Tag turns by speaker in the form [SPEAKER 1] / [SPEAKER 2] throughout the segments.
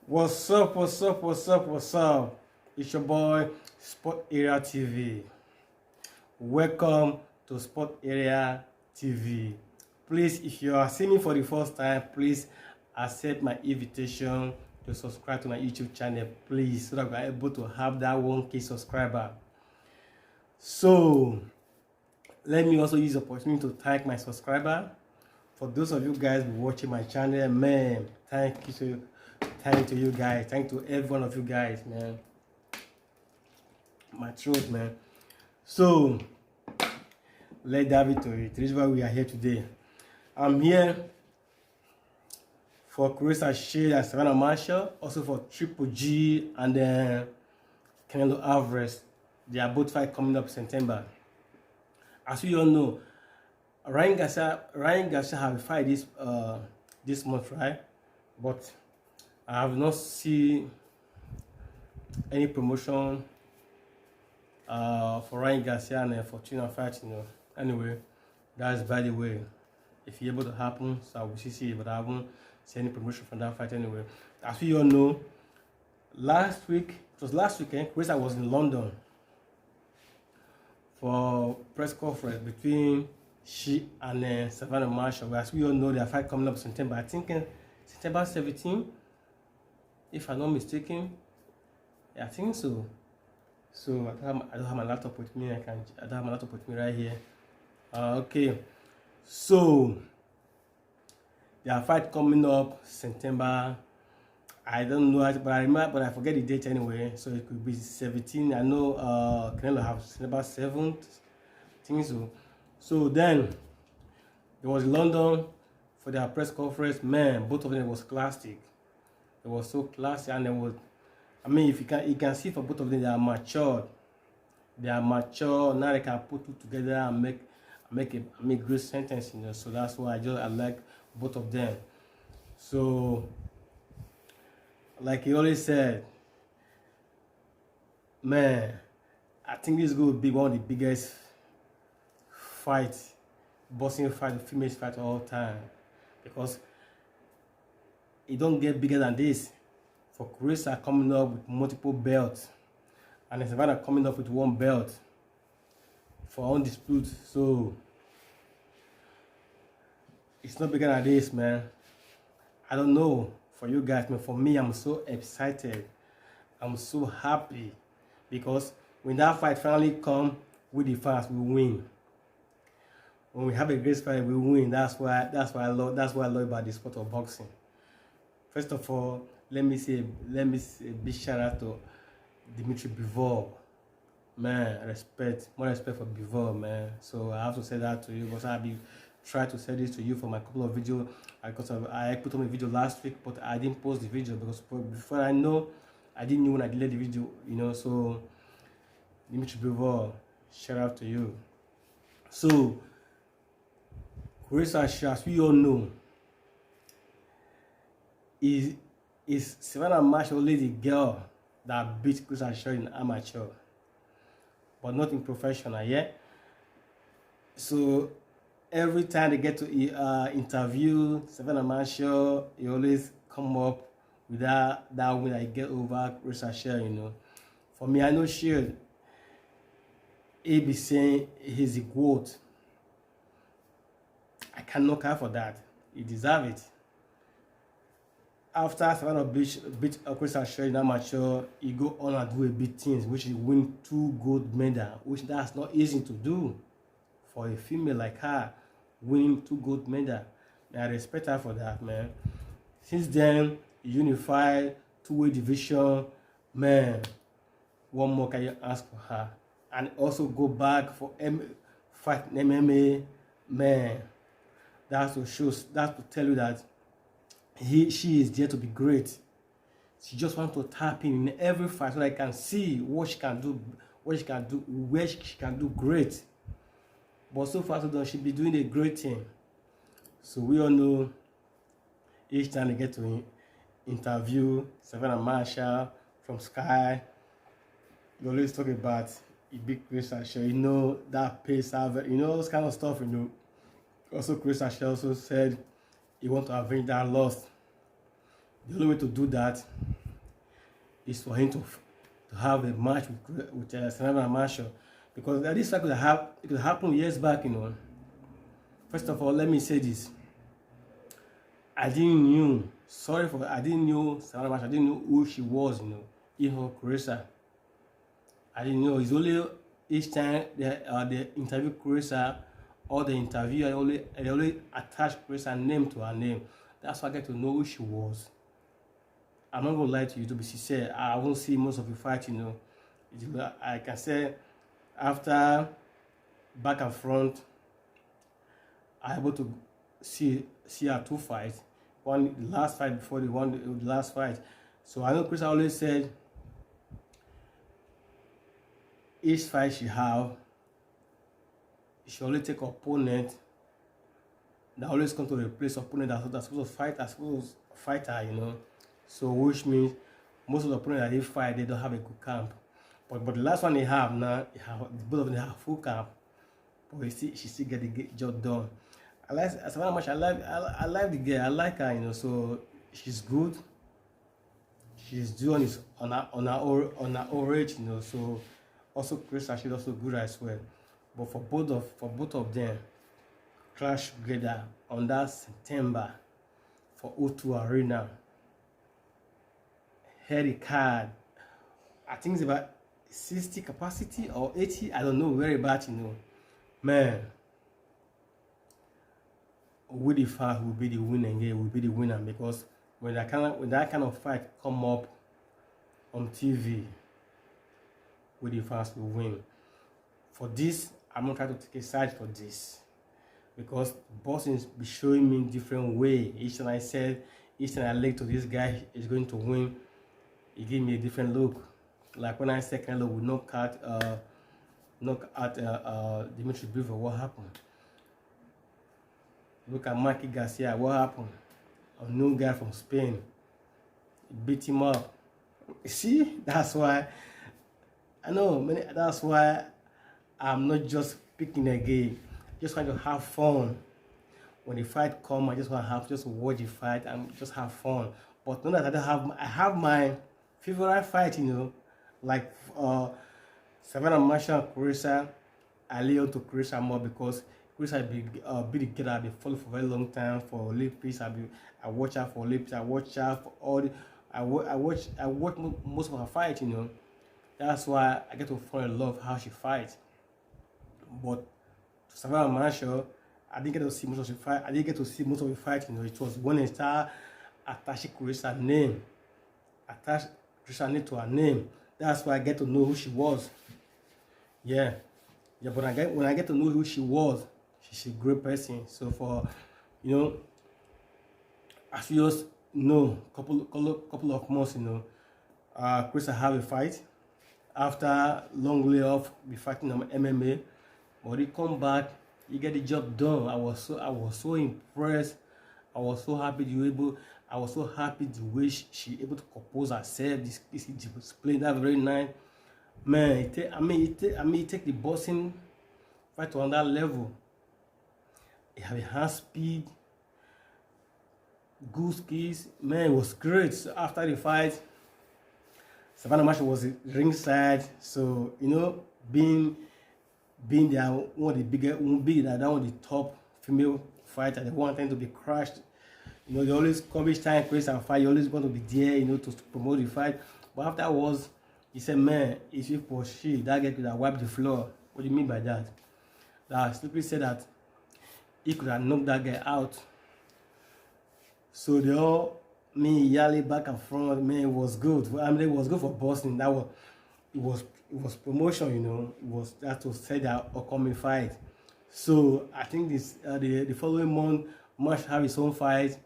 [SPEAKER 1] What's up, what's up, what's up, what's up? It's your boy, Sport Area TV. Welcome to Sport Area TV. Please, if you are seeing me for the first time, please accept my invitation to subscribe to my YouTube channel, please, so that we are able to have that 1K subscriber. So, let me also use the opportunity to thank my subscriber. For those of you guys watching my channel, man, thank you to you guys. Thank you to every one of you guys, man. My throat, man. So, let's dive into it. This is why we are here today. I'm here for Claressa and Savannah Marshall, also for Triple G and then Canelo Alvarez. They are both fight coming up in September. As we all know, Ryan Garcia have a fight this month, right? But I have not seen any promotion for Ryan Garcia and Fortuna fight, Anyway, that's by the way. If you're able to happen, so I will see it, but I haven't seen any promotion from that fight anyway. As we all know, last weekend, Claressa was in London for press conference between she and Savannah Marshall. As we all know, their fight coming up in September. I think September 17, if I'm not mistaken. Yeah, I think so. So I don't have my laptop with me. I don't have my laptop with me right here. Okay. So their fight coming up September. I don't know, but I remember, but I forget the date anyway. So it could be 17. I know Canelo have September 7th. I think so. So then it was London for their press conference. Man, both of them was classic. It was so classy, and it was. I mean, if you can see for both of them, they are matured. They are mature now. They can put it together and make great sentence, So that's why I like both of them. So, like he always said, man, I think this is going to be one of the biggest boxing fight, female fight of all time, because it don't get bigger than this. For Claressa coming up with multiple belts, and Savannah coming up with one belt for undisputed. So it's not bigger than this, man. I don't know for you guys, man. For me, I'm so excited. I'm so happy because when that fight finally come, with the fans, we win. When we have a great fight, we win. That's why I love about the sport of boxing. First of all, let me say a big shout out to Dimitri Bivol. Man, more respect for Bivol, man. So I have to say that to you, because I've been trying to say this to you for my couple of videos. Because I put on a video last week, but I didn't post the video because before I know, I didn't know when I deleted the video, So Dimitri Bivol, shout out to you. So Claressa, as we all know, is Savannah Marshall only the girl that beat Claressa in amateur, but not in professional, yeah? So every time they get to interview Savannah Marshall, he always come up with that win that he get over Claressa, For me, I know he be saying he's a GOAT. I can knock her for that. He deserves it. After Savannah beat Claressa in amateur, he go on and do a big things, which is win 2 gold medals, which that's not easy to do for a female like her, winning 2 gold medals. I respect her for that, man. Since then, unified 2-weight division, man. What more can you ask for her? And also go back for fight in MMA, man. That's to tell you that she is there to be great. She just wants to tap in every fight so that I can see what she can do, where she can do great. But so far, so done, she be doing a great thing. So we all know each time they get to interview Savannah Marshall from Sky, you always talk about a big Claressa, that pace, those kind of stuff, Also, Claressa also said he want to avenge that loss. The only way to do that is for him to have a match with Savannah Marshall, because this could happen years back, you know. First of all, let me say this: I didn't know Savannah Marshall. I didn't know who she was, you know, even Claressa. I didn't know. It's only each time they interview Claressa, or the interviewer they only attach Claressa's name to her name. That's why I get to know who she was. I'm not gonna lie to you, to be sincere. I won't see most of the fight, you know. I can say after back and front, I able to see her two fights. One the last fight before the last fight. So I know Chris always said each fight she only take opponent that always come to replace opponent that's supposed to fight her, you know. So which means most of the opponents that they fight, they don't have a good camp. But the last one they have now, both of them have full camp. But she still get the job done. I like Savannah much. I like the girl. I like her, you know. So she's good. She's doing this on her own age, you know. So also Claressa, she's also good as well. But for both of them, clash together on that September for O2 Arena. Head a card. I think it's about 60 capacity or 80. I don't know very bad, you know. Man, will the fan will be the winner again, will be the winner, because when that kind of fight come up on TV, will the fans will win. For this, I'm not trying to take a side for this, because boxing be showing me different way. Each time I look to this guy is going to win, it gave me a different look. Like when I said Canelo would knock out Dimitri Bivol, what happened? Look at Mikey Garcia, what happened? A new guy from Spain, beat him up. See, that's why I know. That's why I'm not just picking a game. Just want to have fun. When the fight come, I just want to just watch the fight and just have fun. But not that I have my favorite fight, you know, like Savannah Marshall and Claressa. I lay on to Claressa more because Claressa be the girl I've been following for a very long time for Olympics. I watch her for Olympics. I watch her for all the. I watch most of her fights, you know. That's why I get to fall in love how she fights. But Savannah Marshall, I didn't get to see most of the fight. You know. It was when I started attaching Claressa's name, to her name. That's why I get to know who she was. Yeah. But when I get to know who she was, she's a great person. So for, you know, as you just know, couple of months, you know, Claressa have a fight after long layoff, be fighting on MMA. But he come back, he get the job done. I was so impressed. I was so happy the way she able to compose herself. This display that very nice. Man, it take the boxing fight to another level. It have a hand speed, good skills. Man, it was great. So after the fight, Savannah Marshall was ringside. So, you know, being there, one of the biggest, one of the top female fighter, they want them to be crushed. You know, they always come each time Claressa fight, you always want to be there, you know, to promote the fight. But afterwards, he said, man, if you push that guy could have wiped the floor. What do you mean by that? That Slippery said that he could have knocked that guy out. So they all yelling back and front, man, it was good. I mean, it was good for boxing. It was promotion, you know. It was that to say that upcoming fight. So I think this the following month, Marsh have his own fight.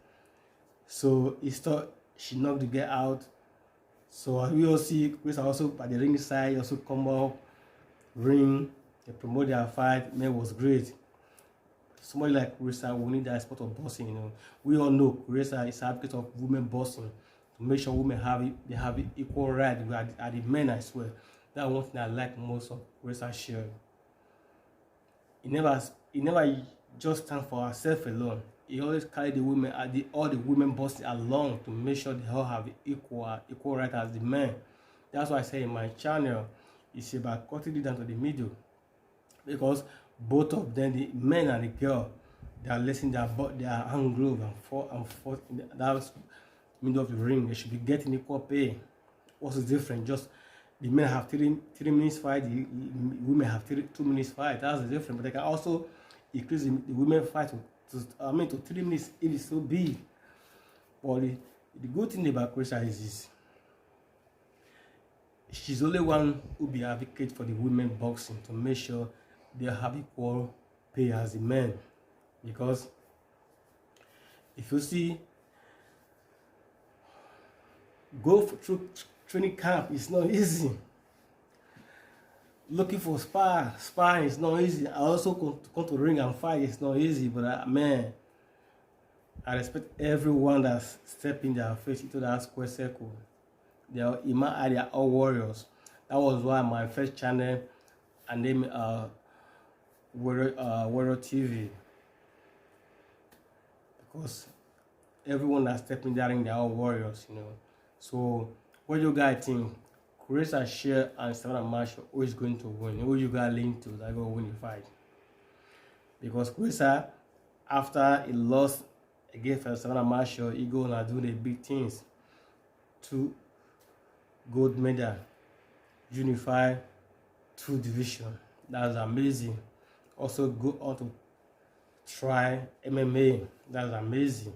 [SPEAKER 1] So he thought she knocked the guy out. So we all see Chris also at the ring side also come up, ring, they promote their fight. Man, it was great. Somebody like Claressa will need that sport of boxing, you know. We all know Claressa is an advocate of women boxing to make sure women have equal right at the men as well. That's one thing I like most of Claressa share. He never just stand for herself alone. He always carry the women all the women boxing along to make sure they all have equal right as the men. That's why I say in my channel, it's about cutting it down to the middle, because both of them, the men and the girl, they are letting their hand glove and forth in that middle of the ring. They should be getting equal pay. What's the difference? Just the men have 3 minutes fight, the women have 2 minutes fight. That's the difference. But they can also increase the women fight to 3 minutes if it's so big. But the good thing about Claressa is this: she's only one who be advocate for the women boxing to make sure they have equal pay as the men. Because if you see, go through training camp, it's not easy. Looking for sparring is not easy. I also come to ring and fight, it's not easy. But man, I respect everyone that's stepping their face into that square circle. They are all warriors. That was why my first channel, and name Warrior TV, because everyone that's stepping there in, they're all warriors, you know. So what do you guys think? Claressa Share and Savannah Marshall, who is going to win? Who you guys lean to that going to win the fight? Because Claressa, after he lost against Savannah Marshall, he gonna do the big things. 2 gold medal, unify 2 division. That's amazing. Also go on to try MMA. That's amazing.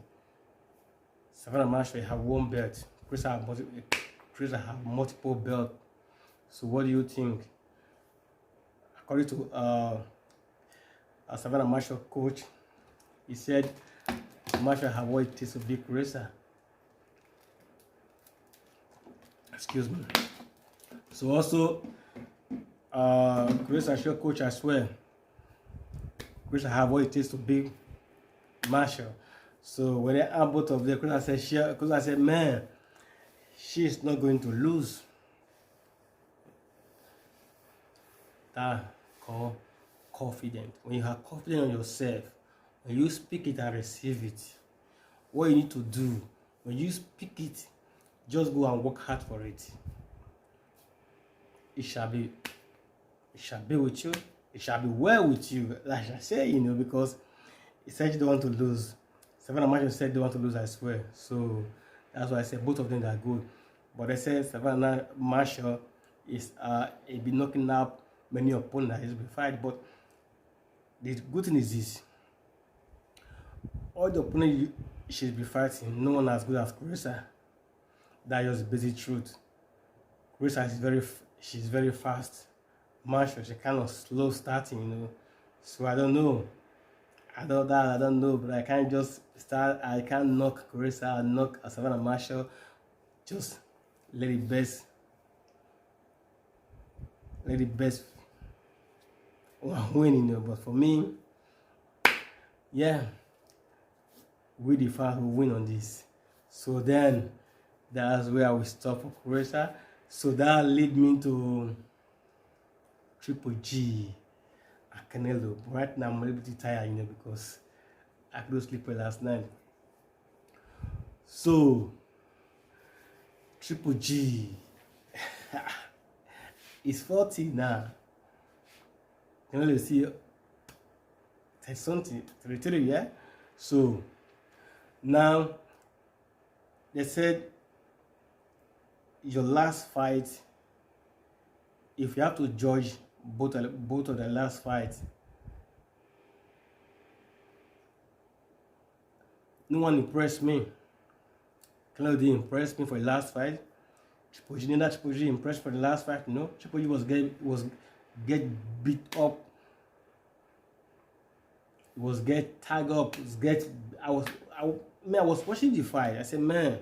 [SPEAKER 1] Savannah Marshall have 1 belt. Claressa have multiple belts. So what do you think? According to Savannah Marshall coach, he said Marshall have what it takes to beat Claressa. Excuse me. So also Claressa Share coach as well. Claressa have what it takes to beat Marshall. So when they are both of them, Claressa said, man, she is not going to lose. That called confident. When you have confidence in yourself, when you speak it and receive it, what you need to do, when you speak it, just go and work hard for it. It shall be with you. It shall be well with you. Like I say, you know, because he said you don't want to lose. Savannah Marshall said they want to lose as well. So that's why I said both of them are good. But they said Savannah Marshall is he be knocking out many opponents that he's been fight. But the good thing is this: all the opponents she's been fighting, no one as good as Claressa. That's just the basic truth. Claressa is she's very fast. Marshall, she kind of slow starting, you know. So I don't know. I don't know, but I can't just start. I can't knock Claressa, knock Savannah Marshall. Just let the best win, you know. But for me, yeah, we the fans will win on this. So then that's where I will stop for Claressa. So that lead me to Triple G and Canelo. Right now I'm a little bit tired, you know, because I couldn't sleep well last night. So Triple G is 40 now. Canelo is see 33, yeah. So now they said your last fight, if you have to judge both of the last fights, no one impressed me. Canelo didn't impress me for the last fight. Triple G impressed for the last fight. No, Triple G was get beat up. It was get tagged up. I was watching the fight. I said, man,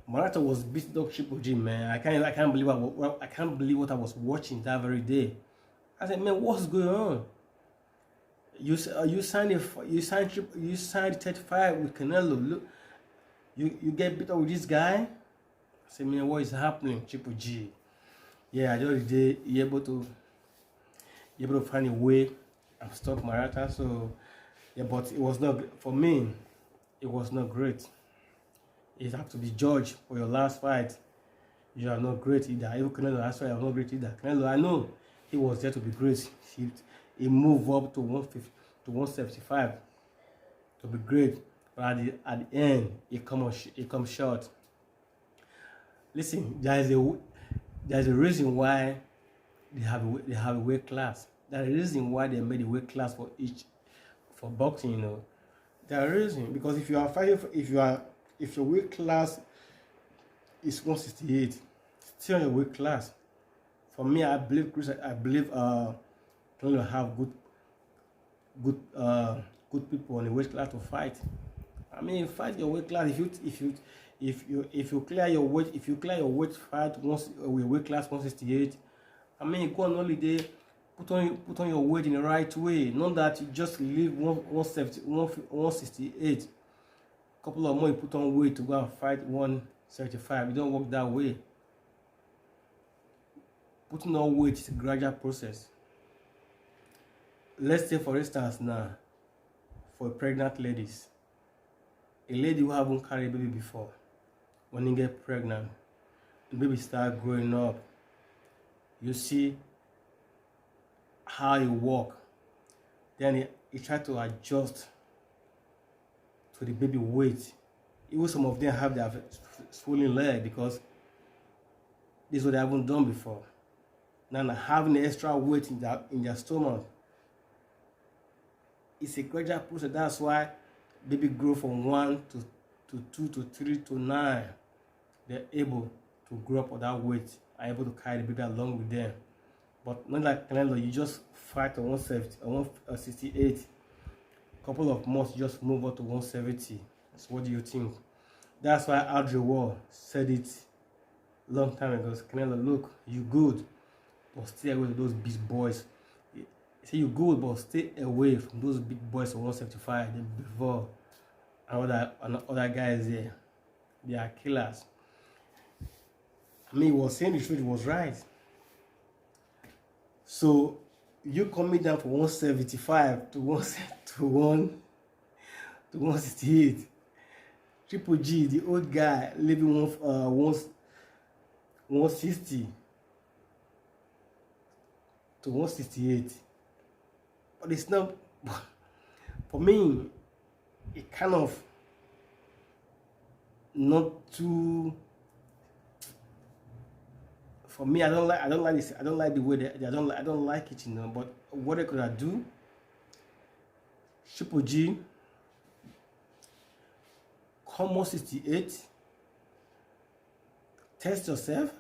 [SPEAKER 1] Morata was beating up Triple G, man. I can't believe what I was watching that very day. I said, man, what's going on? You signed 35 with Canelo. Look, you get beat up with this guy. I said, man, what is happening, Triple G? Yeah, I just did. You able to find a way and stop Morata. So yeah, but it was not for me. It was not great. You have to be judged for your last fight. You are not great either. Even Canelo, that's why I'm not great either. Canelo, I know he was there to be great. He moved up to 150 to 175 to be great, but at the end, he comes short. Listen, there's a reason why they have a weight class. There's a reason why they made a weight class for boxing. You know, there's a reason, because if you are fighting, if your weight class is 168, still in your weight class. For me, I believe Canelo have good people on the weight class to fight. I mean, fight your weight class. If you clear your weight fight once with weight class 168. I mean, go on holiday, put on your weight in the right way. Not that you just leave 170, 168. Couple of more you put on weight to go and fight 175. You don't work that way. Putting on weight is a gradual process. Let's say, for instance, now, for pregnant ladies, a lady who haven't carried a baby before, when you get pregnant, the baby start growing up. You see how he walk. Then he try to adjust to the baby weight. Even some of them have their swollen leg because this is what they haven't done before. Now having the extra weight in their stomach, it's a gradual process. That's why baby grow from 1 to 2 to 3 to 9. They're able to grow up with that weight, are able to carry the baby along with them. But not like Canelo, you just fight on 170 or 168. Couple of months, you just move up to 170. So what do you think? That's why Audrey Wall said it long time ago. Canelo, look, you good, but stay away with those big boys. He said you good, but stay away from those big boys on 175. Then before other guys there, they are killers. I mean, he was saying the truth, he was right. So you coming down from 175 to 168. Triple G, the old guy, living 160 to 168. But it's not, for me, it kind of not too. For me, I don't like this. I don't like the way I don't like it, you know. But what I could do, Triple G, come 168, test yourself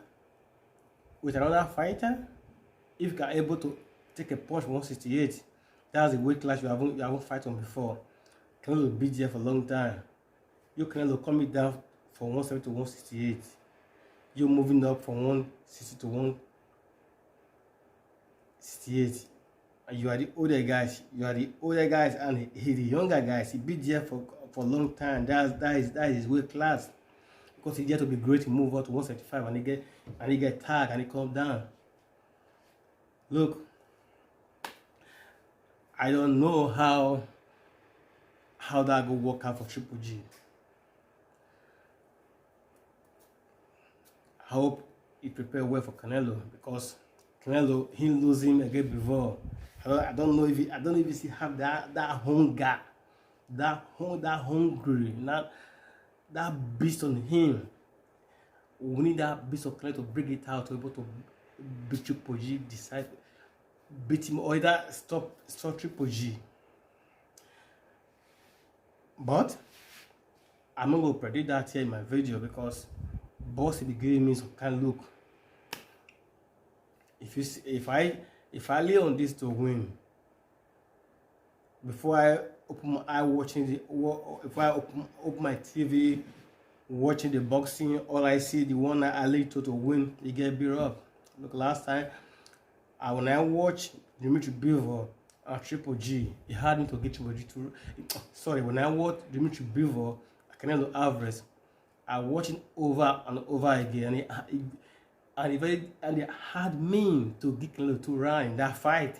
[SPEAKER 1] with another fighter. If you are able to take a punch 168, that's a weight class you haven't fight on before. Canelo beat there for a long time. You Canelo coming down from 170 to 168. You're moving up from 160 to 168. And you are the older guys. And he the younger guys. He beat there for a long time. That is his weight class. Because he get to be great, he move up to 175 and he get tagged and he come down. Look, I don't know how that go work out for Triple G. I hope he prepare well for Canelo, because Canelo, he lose him again before. I don't know if he have that hunger, that hungry, that beast on him. We need that beast of Canelo to bring it out, to be able to beat Triple G, decide beat him, or either stop Triple G. But I'm not going to predict that here in my video, because boss will be giving me some kind of look. If I lay on this to win, before I open my eye watching if I open my TV watching the boxing, all I see the one that I lay to win, he get beat up. Look, last time when I watch Dimitri Bivol and Triple G, he had me to get Triple G to. Sorry, when I watch Dimitri Bivol and Canelo Alvarez, I watch it over and over again, and it had me to get Canelo to run in that fight.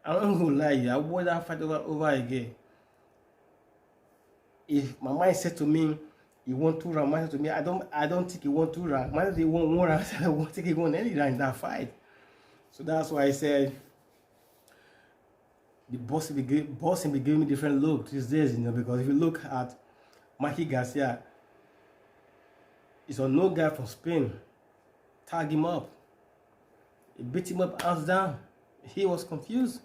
[SPEAKER 1] I'm not gonna lie, I watched that fight over again. If my mind said to me, He won 2 rounds. Man to me, I don't think he won 2 rounds. Man, he won 1 round. I don't think he won any round in that fight. So that's why I said the boxing be giving me different look these days, because if you look at Mikey Garcia, it's a no guy from Spain. Tag him up. He beat him up hands down. He was confused.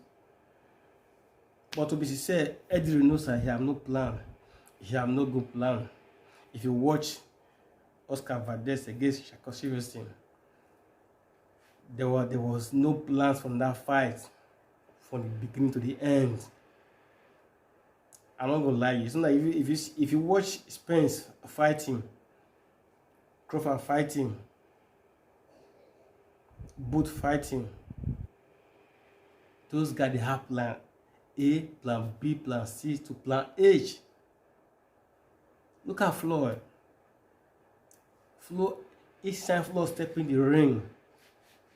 [SPEAKER 1] But to be sincere, Eddie Reynoso, he have no plan. He have no good plan. If you watch Oscar Valdez against Shakur Stevenson, there was no plans from that fight from the beginning to the end. I'm not gonna lie, it's not like if you watch Spence fighting, Crawford fighting, both fighting, those guys, they have plan A, plan B, plan C to plan H. Look at Floyd. Each time Floyd step in the ring,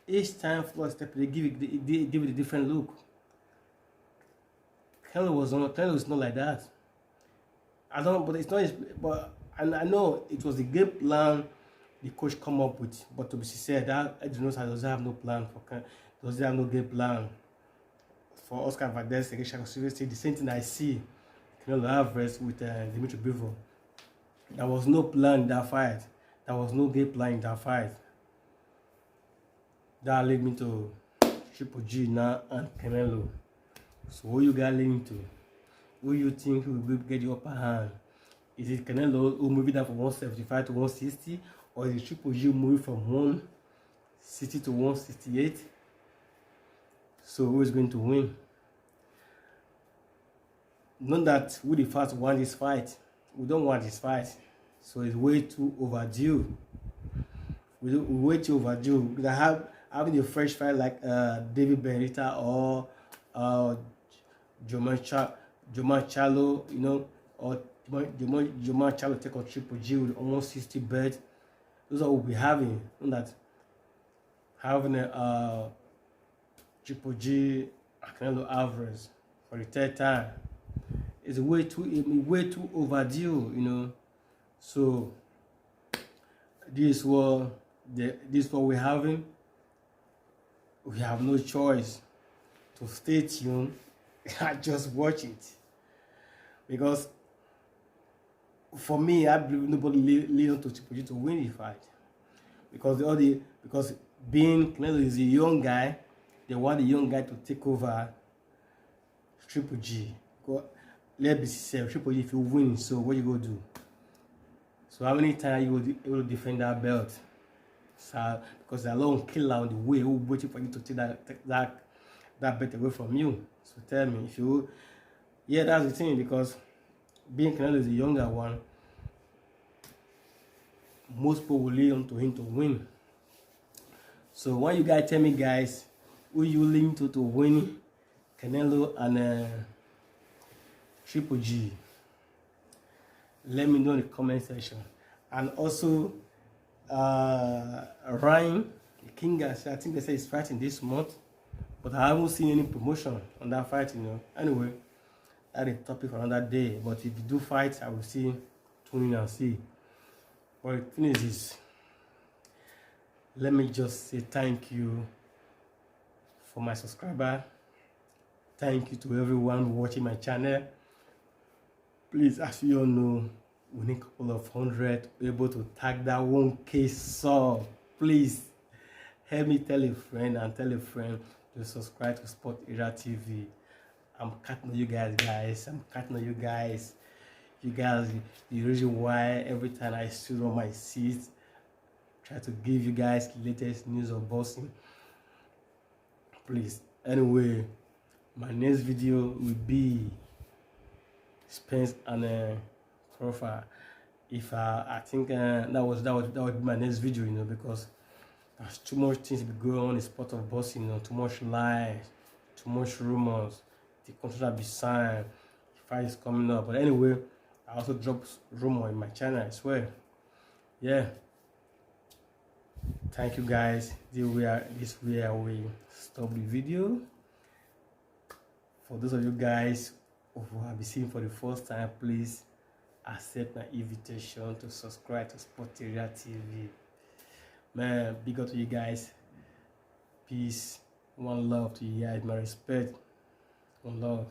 [SPEAKER 1] each time Floyd step, they give it a different look. Canelo is not like that. But it's not. But I know it was the game plan the coach come up with. But to be sincere, that Eddie Reynoso doesn't have no plan doesn't have no game plan for Oscar Valdez against Shakur Stevenson. The same thing I see Canelo Alvarez with Dimitri Bivol. There was no plan in that fight. There was no game plan in that fight. That led me to Triple G now and Canelo. So what you guys leaning to? Who you think will get the upper hand? Is it Canelo who moved down from 175 to 160? Or is it Triple G moving from 160 to 168? So who is going to win? Not that we the first want this fight. We don't want this fight. So it's way too overdue. We're way too overdue. Because having a fresh fight like David Benita or Joman Chalo, or Joman Chalo take on Triple G with almost 60 bets. Those are what we'll be having. Not that having a Triple G Canelo Alvarez for the 3rd time is way too overdue, So this is what we're having. We have no choice to stay tuned and just watch it, because for me, I believe nobody lead on to Triple G to win the fight, because being Canelo is a young guy, they want the young guy to take over Triple G. Let's be sincere, Triple G, if you win, so what you gonna do? So how many times you will defend that belt? So because there are a lot of killer on the way who waiting for you to take that belt away from you. So tell me, if you, yeah, that's the thing, because being Canelo is the younger one, most people will lean on to him to win. So when you guys tell me, guys, who you lean to win Canelo and Triple G, let me know in the comment section. And also Ryan the King, I think they say he's fighting this month, but I haven't seen any promotion on that fight, Anyway, that's a topic for another day. But if you do fight, I will tune in and see. But the thing is this, let me just say thank you for my subscriber. Thank you to everyone watching my channel. Please, as you all know, we need a couple of 100 able to tag that 1K sub. Please help me tell a friend to subscribe to Sport Era TV. I'm counting on you guys. I'm counting on you guys. You guys, the reason why every time I sit on my seat, try to give you guys the latest news of boxing. Please. Anyway, my next video will be Spence and Crawford. If I think that would be my next video, because there's too much things going on in the sport of boxing, too much lies, too much rumors, the contract be signed, the fight is coming up. But anyway, I also drop rumor in my channel as well. Yeah. Thank you guys. This is where we stop the video. For those of you guys who have been seeing for the first time, please accept my invitation to subscribe to Sporteria TV. Man, big up to you guys. Peace. One love to you guys. My respect. One love.